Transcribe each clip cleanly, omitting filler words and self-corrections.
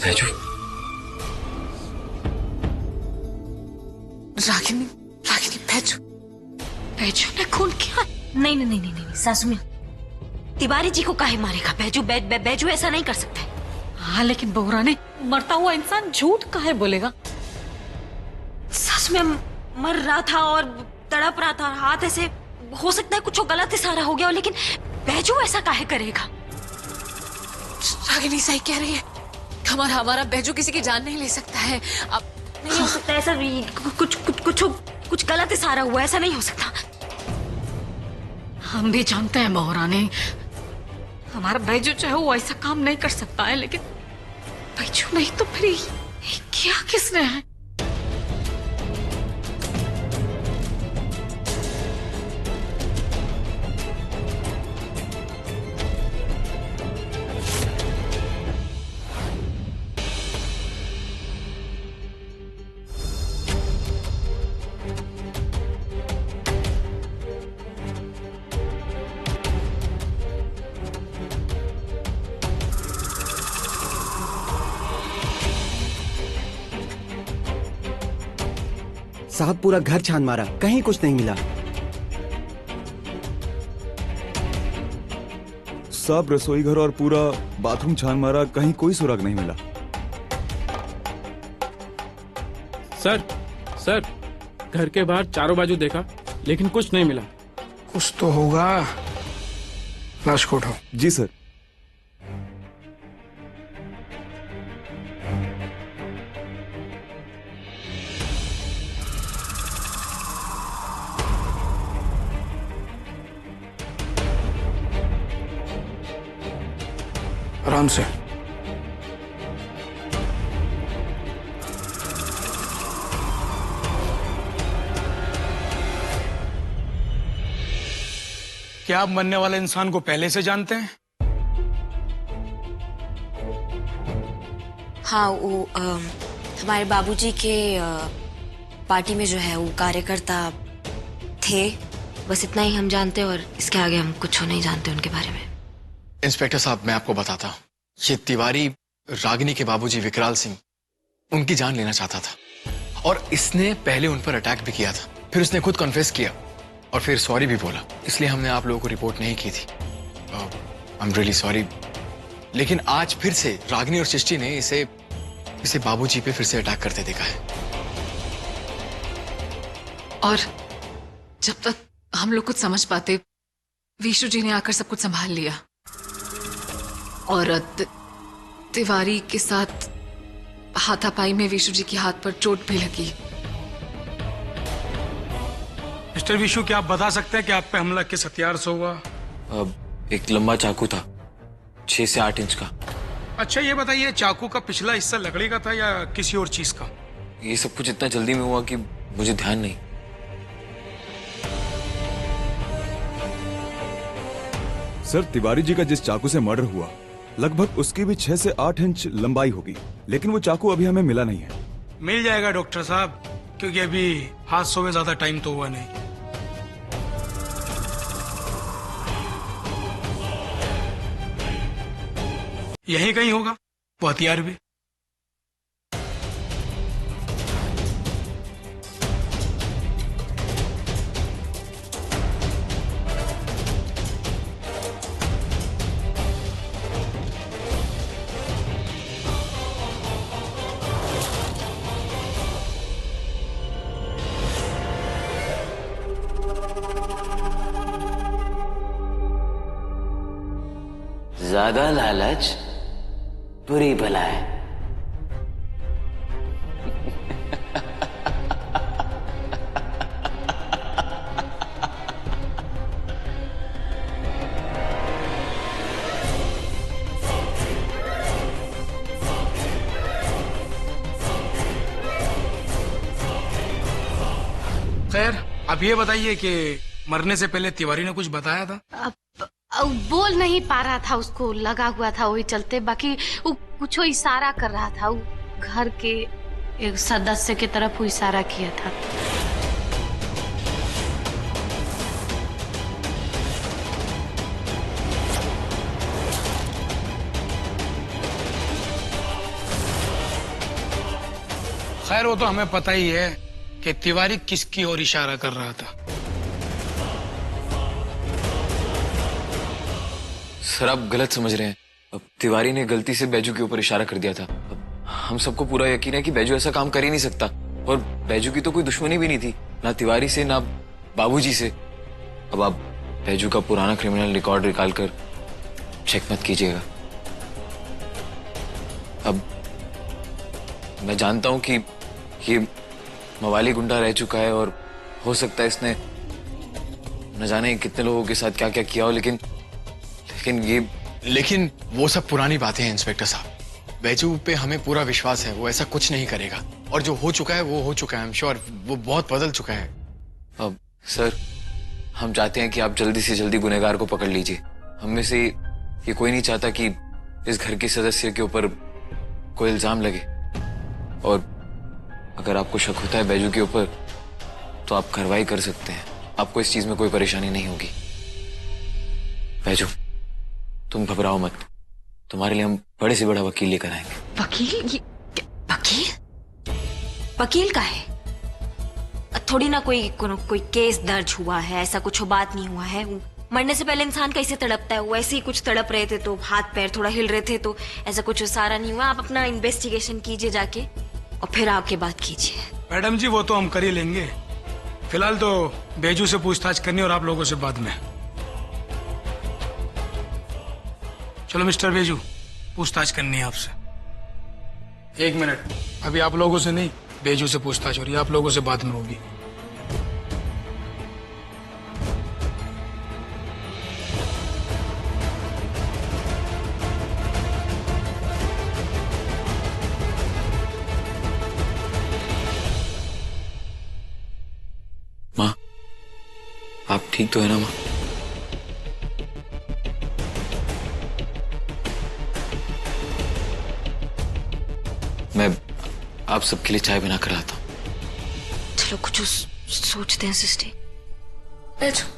बैजू, रागिनी, रागिनी, बैजू, बैजू ने खून किया? नहीं नहीं नहीं नहीं नहीं सासू माँ, तिवारी जी को काहे मारेगा? बैजू बैजू ऐसा नहीं कर सकता है। हाँ लेकिन बहुरानी, मरता हुआ इंसान झूठ काहे बोलेगा? सासू में मर रहा था और तड़प रहा था और हाथ ऐसे, हो सकता है कुछ गलत इशारा हो गया हो, लेकिन बैजू ऐसा काहे करेगा? रागिनी सही कह रही है, हमारा बैजू किसी की जान नहीं ले सकता है। अब नहीं हो सकता ऐसा, कुछ कुछ कुछ कुछ गलत इशारा हुआ, ऐसा नहीं हो सकता। हम भी जानते हैं बहुरानी, हमारा बैजू चाहे वो ऐसा काम नहीं कर सकता है, लेकिन बैजू नहीं तो फिर ये किया किसने है? साहब पूरा घर छान मारा, कहीं कुछ नहीं मिला। सब रसोई घर और पूरा बाथरूम छान मारा, कहीं कोई सुराग नहीं मिला। सर घर के बाहर चारों बाजू देखा लेकिन कुछ नहीं मिला। कुछ तो होगा। लाश को उठाओ। जी सर। आराम से। क्या आप मरने वाले इंसान को पहले से जानते हैं? हाँ, वो हमारे बाबूजी के पार्टी में जो है वो कार्यकर्ता थे, बस इतना ही हम जानते हैं और इसके आगे हम कुछ नहीं जानते उनके बारे में। इंस्पेक्टर साहब, मैं आपको बताता हूँ, ये तिवारी रागिनी के बाबूजी विकराल सिंह, उनकी जान लेना चाहता था और इसने पहले उन पर अटैक भी किया था। फिर उसने खुद कन्फेस किया और फिर सॉरी भी बोला, इसलिए हमने आप लोगों को रिपोर्ट नहीं की थी। I am really sorry. लेकिन आज फिर से रागिनी और सृष्टि ने इसे बाबूजी पे फिर से अटैक करते देखा है। और जब तक हम लोग कुछ समझ पाते, विशु जी ने आकर सब कुछ संभाल लिया और तिवारी के साथ हाथापाई में विशु जी के हाथ पर चोट भी लगी। मिस्टर विशु, क्या आप बता सकते हैं कि आप पे हमला किस हथियार से हुआ? एक लंबा चाकू था, 6 से 8 इंच का। अच्छा ये बताइए, चाकू का पिछला हिस्सा लकड़ी का था या किसी और चीज का? ये सब कुछ इतना जल्दी में हुआ कि मुझे ध्यान नहीं। सर, तिवारी जी का जिस चाकू से मर्डर हुआ, लगभग उसकी भी 6 से 8 इंच लंबाई होगी, लेकिन वो चाकू अभी हमें मिला नहीं है। मिल जाएगा डॉक्टर साहब, क्योंकि अभी हादसों में ज्यादा टाइम तो हुआ नहीं। यहीं कहीं होगा वो हथियार भी। ज्यादा लालच बुरी बला है। खैर, अब ये बताइए कि मरने से पहले तिवारी ने कुछ बताया था? अब बोल नहीं पा रहा था, उसको लगा हुआ था, वही चलते। बाकी वो कुछ इशारा कर रहा था, वो घर के एक सदस्य की तरफ वो इशारा किया था। खैर वो तो हमें पता ही है कि तिवारी किसकी ओर इशारा कर रहा था। सर आप गलत समझ रहे हैं। अब तिवारी ने गलती से बैजू के ऊपर इशारा कर दिया था। अब हम सबको पूरा यकीन है कि बैजू ऐसा काम कर ही नहीं सकता, और बैजू की तो कोई दुश्मनी भी नहीं थी, ना तिवारी से ना बाबूजी से। अब आप बैजू का पुराना क्रिमिनल रिकॉर्ड निकाल कर चेक मत कीजिएगा। अब मैं जानता हूं कि ये मवाली गुंडा रह चुका है और हो सकता है इसने न जाने कितने लोगों के साथ क्या क्या किया हो, लेकिन वो सब पुरानी बातें हैं इंस्पेक्टर साहब। बैजू पे हमें पूरा विश्वास है, वो ऐसा कुछ नहीं करेगा, और जो हो चुका है वो हो चुका है। आई एम श्योर वो बहुत बदल चुका है। अब सर हम चाहते हैं कि आप जल्दी से जल्दी गुनहगार को पकड़ लीजिए। हम में से ये कोई नहीं चाहता कि इस घर के सदस्य के ऊपर कोई इल्जाम लगे, और अगर आपको शक होता है बैजू के ऊपर तो आप कार्रवाई कर सकते हैं। आपको इस चीज में कोई परेशानी नहीं होगी। बैजू तुम घबराओ मत, तुम्हारे लिए हम बड़े से बड़ा वकील लेकर आएंगे। वकील? वकील का है? थोड़ी ना कोई केस दर्ज हुआ है, ऐसा कुछ बात नहीं हुआ है। मरने से पहले इंसान कैसे तड़पता है, वो ऐसे ही कुछ तड़प रहे थे तो हाथ पैर थोड़ा हिल रहे थे, तो ऐसा कुछ सारा नहीं हुआ। आप अपना इन्वेस्टिगेशन कीजिए जाके, और फिर आके बात कीजिए। मैडम जी वो तो हम कर ही लेंगे, फिलहाल तो बैजू से पूछताछ करनी और आप लोगों से बाद में। चलो मिस्टर बैजू, पूछताछ करनी है आपसे। 1 मिनट, अभी आप लोगों से नहीं, बैजू से पूछताछ हो रही है, आप लोगों से बाद में होगी। माँ आप ठीक तो है ना माँ? मैं आप सबके लिए चाय बना कर आता हूं। चलो कुछ सोचते हैं सिस्टर। बैठो।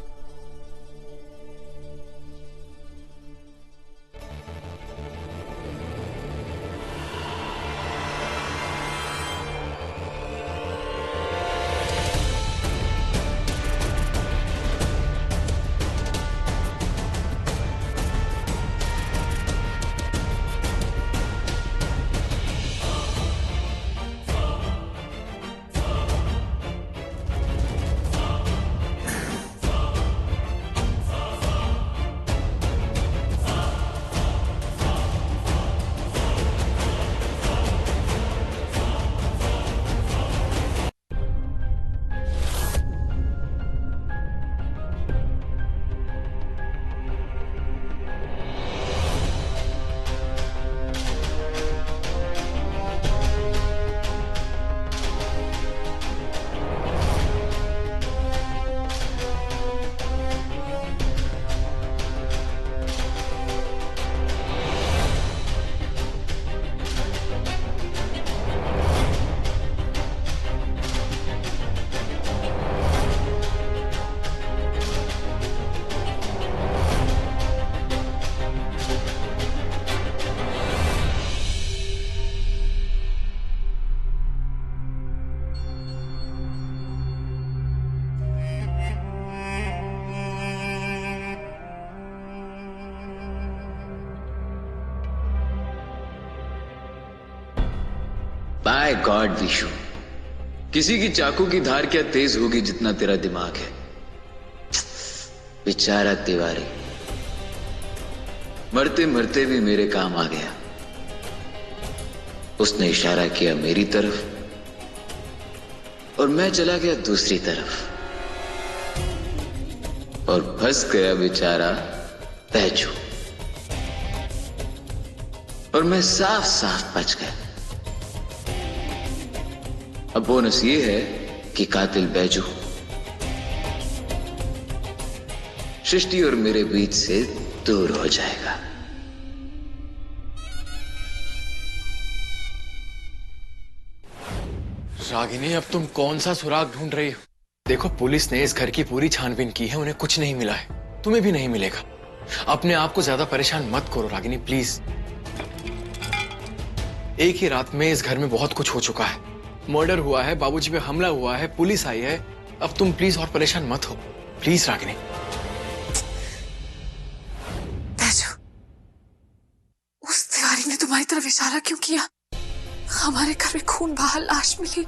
बाय गॉड विशु, किसी की चाकू की धार क्या तेज होगी जितना तेरा दिमाग है। बेचारा तिवारी मरते मरते भी मेरे काम आ गया। उसने इशारा किया मेरी तरफ और मैं चला गया दूसरी तरफ, और फंस गया बेचारा बैजू, और मैं साफ साफ बच गया। अब बोनस ये है कि कातिल बैजू सृष्टि और मेरे बीच से दूर हो जाएगा। रागिनी अब तुम कौन सा सुराग ढूंढ रही हो? देखो पुलिस ने इस घर की पूरी छानबीन की है, उन्हें कुछ नहीं मिला है, तुम्हें भी नहीं मिलेगा। अपने आप को ज्यादा परेशान मत करो रागिनी प्लीज। एक ही रात में इस घर में बहुत कुछ हो चुका है, मर्डर हुआ है, बाबूजी पे हमला हुआ है, पुलिस आई है। अब तुम प्लीज और परेशान मत हो, प्लीज रागिनी। बैजू, उस तिवारी ने तुम्हारी तरफ इशारा क्यों किया? हमारे घर में खून बहा, लाश मिली,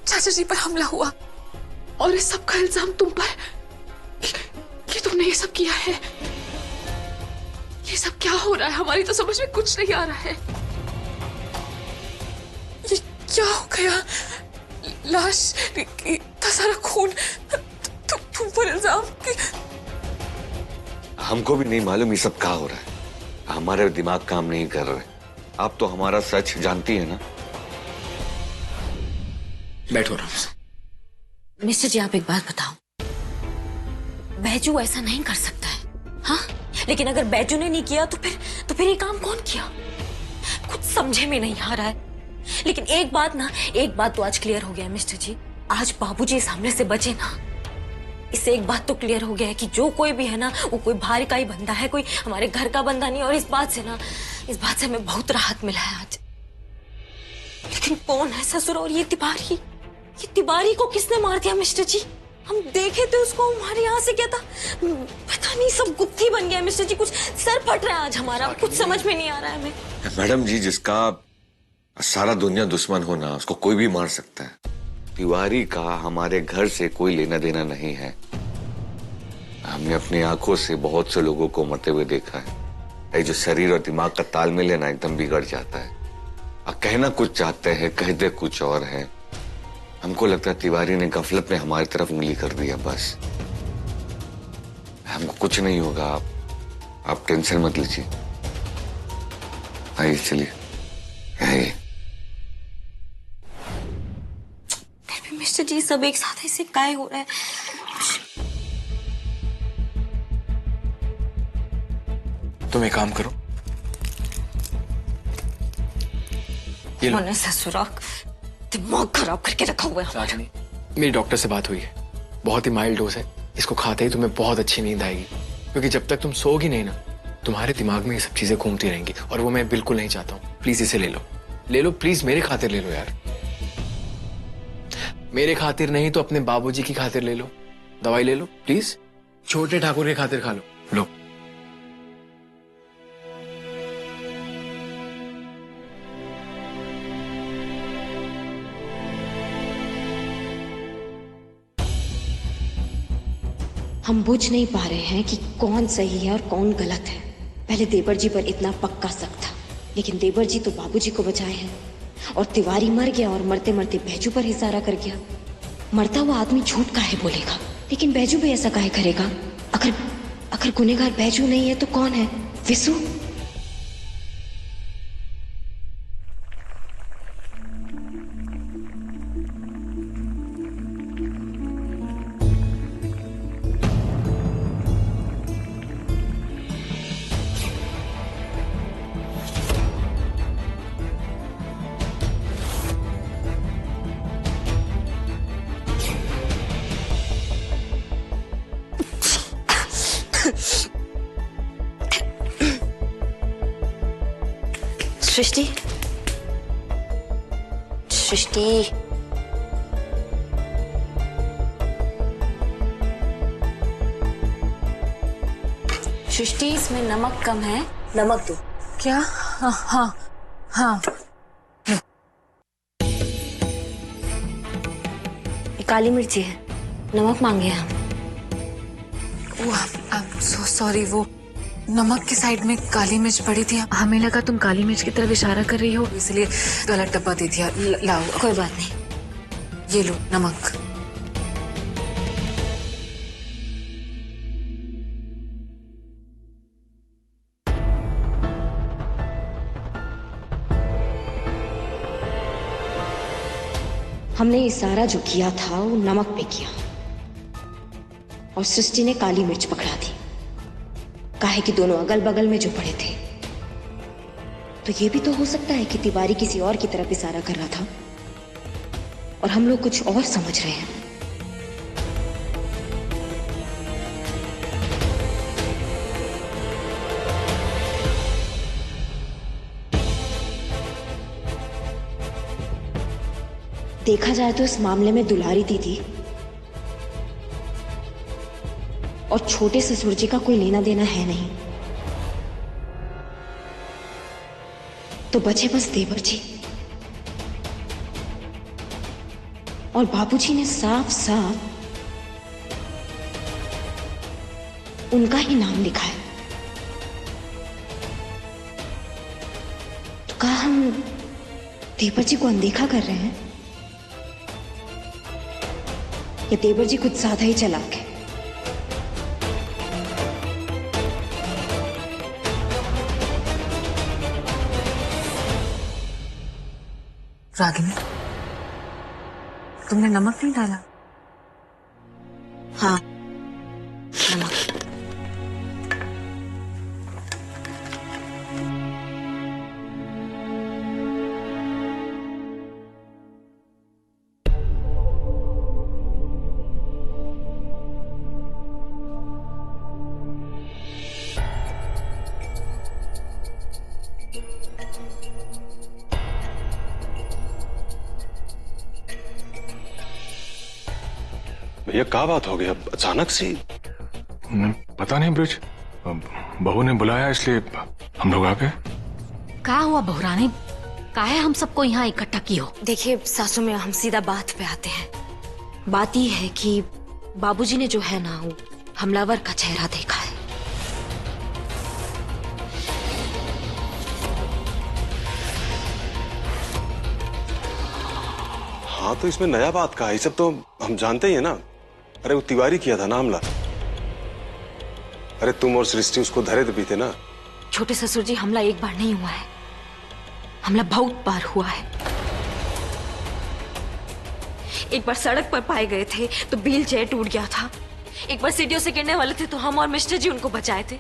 चाचा जी पर हमला हुआ और इस सब का इल्जाम तुम पर कि तुमने ये सब किया है। ये सब क्या हो रहा है? हमारी तो समझ में कुछ नहीं आ रहा है। ये क्या हो गया? लाश, इतना सारा खून, तुम पर इल्जाम कि... हमको भी नहीं मालूम ये सब क्या हो रहा है। हमारे दिमाग काम नहीं कर रहे। आप तो हमारा सच जानती है ना। बैठो आराम से। मिस्टर जी, आप एक बात बताओ, बैजू ऐसा नहीं कर सकता है, हाँ? लेकिन अगर बैजू ने नहीं किया तो फिर ये काम कौन किया? कुछ समझे में नहीं आ रहा है। लेकिन एक बात तो आज क्लियर हो गया मिस्टर जी। आज बाबूजी इस हमले से बचे ना, इससे एक बात तो क्लियर हो गया है कि जो कोई भी है ना, वो कोई बाहर का ही बंदा है, कोई हमारे घर का बंदा नहीं। और इस बात से हमें बहुत राहत मिला है आज। लेकिन कौन है ससुर? और ये तिवारी को किसने मार दिया मिस्टर जी? हम देखे थे उसको, हमारे यहाँ से क्या था पता नहीं, सब गुत्थी बन गया मिस्टर जी। कुछ सर फट रहा है आज हमारा, कुछ समझ में नहीं आ रहा है हमें। मैडम जी, जिसका सारा दुनिया दुश्मन होना, उसको कोई भी मार सकता है। तिवारी का हमारे घर से कोई लेना देना नहीं है। हमने अपनी आंखों से बहुत से लोगों को मरते हुए देखा है। ये जो शरीर और दिमाग का तालमेल है ना, एकदम बिगड़ जाता है। और कहना कुछ चाहते हैं, कहते कुछ और है। हमको लगता है तिवारी ने गफलत में हमारी तरफ उंगली कर दिया। बस हमको कुछ नहीं होगा, आप टेंशन मत लीजिए। आइए चलिए, आइए। मिस्टर जी, सब एक साथ ऐसे काय हो रहा है? तुम एक काम करो, ये लो। ससुराल दिमाग खराब करके रखा हुआ है। रागिनी, मेरी डॉक्टर से बात हुई है, बहुत ही माइल्ड डोज है। इसको खाते ही तुम्हें बहुत अच्छी नींद आएगी, क्योंकि जब तक तुम सोओगी नहीं ना, तुम्हारे दिमाग में ये सब चीजें घूमती रहेंगी, और वो मैं बिल्कुल नहीं चाहता हूँ। प्लीज इसे ले लो प्लीज, मेरे खातिर ले लो यार। मेरे खातिर नहीं तो अपने बाबूजी की खातिर ले लो, दवाई ले लो प्लीज। छोटे ठाकुर के खातिर खा लो। हम बुझ नहीं पा रहे हैं कि कौन सही है और कौन गलत है। पहले देवर जी पर इतना पक्का शक था, लेकिन देवर जी तो बाबूजी को बचाए हैं, और तिवारी मर गया और मरते मरते बैजू पर इशारा कर गया। मरता हुआ आदमी झूठ काहे बोलेगा? लेकिन बैजू भी ऐसा काहे करेगा? अगर गुनहगार बैजू नहीं है तो कौन है? विशु? सृष्टि, सृष्टि, इसमें नमक कम है, नमक दो। क्या? हाँ। ये काली मिर्ची है, नमक मांगे हम। सॉरी, वो नमक के साइड में काली मिर्च पड़ी थी, हमें लगा तुम काली मिर्च की तरफ इशारा कर रही हो, इसलिए गलत डब्बा दे दिया। लाओ। कोई बात नहीं, ये लो नमक। हमने ये सारा जो किया था वो नमक पे किया, और सृष्टि ने काली मिर्च पकड़ा दी। काहे कि दोनों अगल बगल में जो पड़े थे। तो ये भी तो हो सकता है कि तिवारी किसी और की तरफ इशारा कर रहा था और हम लोग कुछ और समझ रहे हैं। देखा जाए तो इस मामले में दुलारी दीदी और छोटे ससुर जी का कोई लेना देना है नहीं, तो बचे बस देवर जी। और बाबूजी ने साफ साफ उनका ही नाम लिखा है। तो कहा हम देवर जी को अनदेखा कर रहे हैं, या देवर जी कुछ ज्यादा ही चालाक है। रागिनी, तुमने नमक नहीं डाला? हाँ, नमक। भैया क्या बात हो गई अब अचानक सी? पता नहीं ब्रिज, बहू ने बुलाया इसलिए हम लोग आ गए। क्या हुआ बहुरानी, काहे हम सबको यहाँ इकट्ठा की हो? देखिए सासू में हम सीधा बात पे आते हैं। बात ये है कि बाबूजी ने जो है ना वो हमलावर का चेहरा देखा है। हाँ तो इसमें नया बात का है, ये सब तो हम जानते ही है ना। अरे वो तिवारी किया था ना हमला। अरे तुम और सृष्टि उसको धरे भी थे ना। छोटे ससुर जी, हमला एक बार नहीं हुआ है, हमला बहुत बार हुआ है। एक बार सड़क पर पाए गए थे तो व्हील चेयर टूट गया था। एक बार सीढ़ियों से गिरने वाले थे तो हम और मिस्टर जी उनको बचाए थे।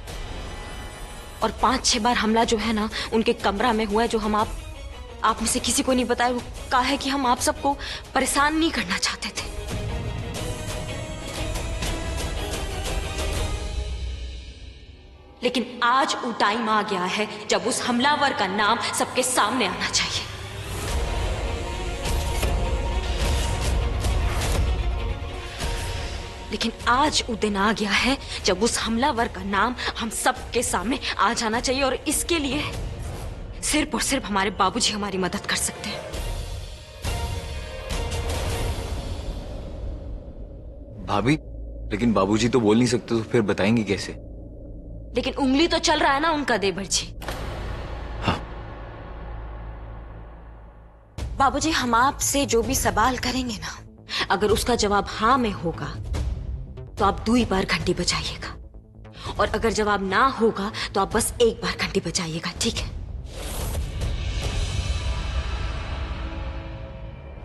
और 5-6 बार हमला जो है ना उनके कमरा में हुआ है, जो हम आप में से किसी को नहीं बताया। वो कहा है कि हम आप सबको परेशान नहीं करना चाहते थे। लेकिन आज वो टाइम आ गया है जब उस हमलावर का नाम सबके सामने आना चाहिए। लेकिन आज वो दिन आ गया है जब उस हमलावर का नाम हम सबके सामने आ जाना चाहिए, और इसके लिए सिर्फ और सिर्फ हमारे बाबूजी हमारी मदद कर सकते हैं। भाभी, लेकिन बाबूजी तो बोल नहीं सकते, तो फिर बताएंगे कैसे? लेकिन उंगली तो चल रहा है ना उनका देवर जी। हाँ। बाबूजी, हम आपसे जो भी सवाल करेंगे ना, अगर उसका जवाब हाँ में होगा तो आप 2 बार घंटी बजाइएगा, और अगर जवाब ना होगा तो आप बस 1 बार घंटी बजाइएगा, ठीक है?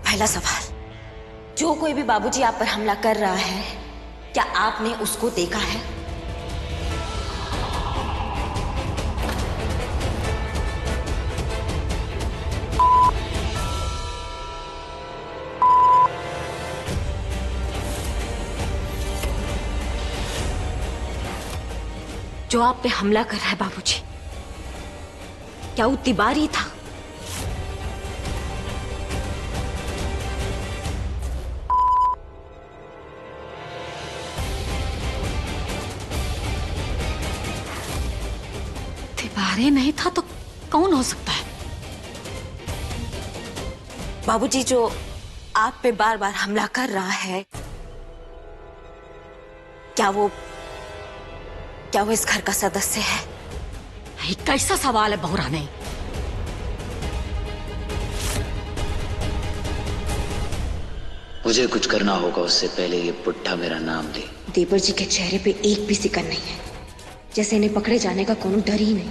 पहला सवाल, जो कोई भी बाबूजी आप पर हमला कर रहा है, क्या आपने उसको देखा है? जो आप पे हमला कर रहा है बाबूजी, क्या वो तिवारी था? तिवारी नहीं था तो कौन हो सकता है? बाबूजी, जो आप पे बार बार हमला कर रहा है, क्या वो इस घर का सदस्य है? ये कैसा सवाल है बहुरानी? मुझे कुछ करना होगा उससे पहले ये पुट्ठा मेरा नाम ले। देवर जी के चेहरे पे एक भी सिकन नहीं है, जैसे इन्हें पकड़े जाने का कोनो डर ही नहीं।